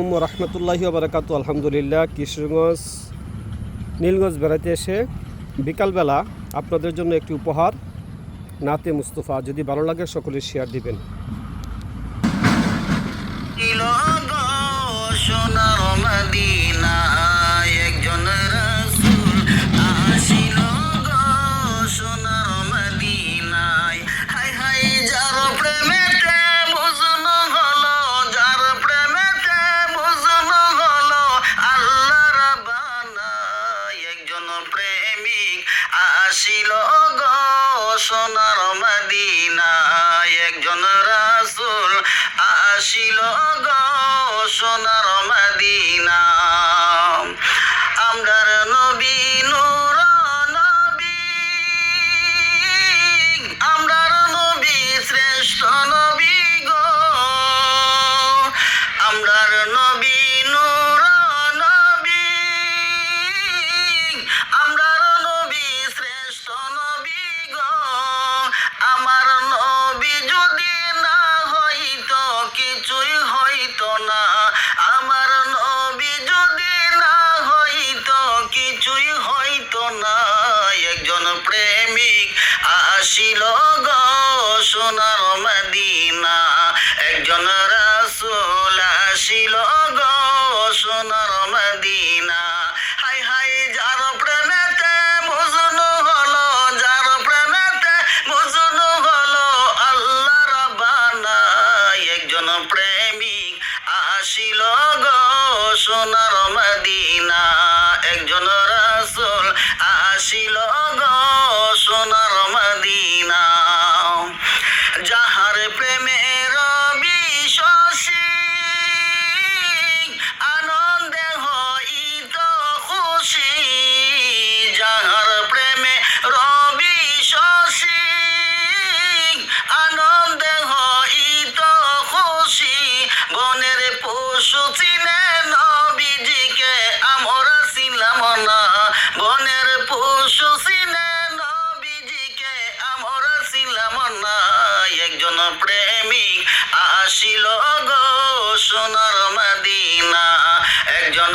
রহমতুল্লাহি বারাকাতু। আলহামদুলিল্লাহ, কিশোরগঞ্জ নীলগঞ্জ বেড়াতে এসে বিকালবেলা আপনাদের জন্য একটি উপহার, নাতে মুস্তফা। যদি ভালো লাগে সকলে শেয়ার দিবেন। প্রেমিক আসিল গো সোনার মদিনায়, একজন রাসূল আসিল গো সোনার মদিনা। আমরার নবী নূর নবী, আমরার নবী শ্রেষ্ঠ নবী গো, আমরার নবী নূর নবী, আমরার নবী শ্রেষ্ঠ নবী গো। আমার নবী যদি না হইতো কিছুই হইতো না, আমার নবী যদি না হইতো কিছুই হইতো না। একজন প্রেমিক আসিল গো সোনার মদিনা, একজন রাসূল আসিল গো সোনার মদিনা। হাই হাই যার প্রেমেতে মজনু হলো, যার প্রেমেতে মজনু হলো আল্লাহ রাব্বানা। একজন প্রেমিক আসিল গো সোনার মদিনা, একজন রাসূল আসিল গো সোনার মদিনা। যাহার প্রেমের বিশ্বাসী আনন্দে হইত খুশি, যাহার প্রেমে বিশ্বাসী আনন্দে হইত খুশি। বনের পশু চিনে নবীজিকে আমরা ছিলাম না, বনের পশু চিনে নবীজিকে আমরা ছিলাম না। একজন প্রেমিক আসিল গো সোনার মদিনা, একজন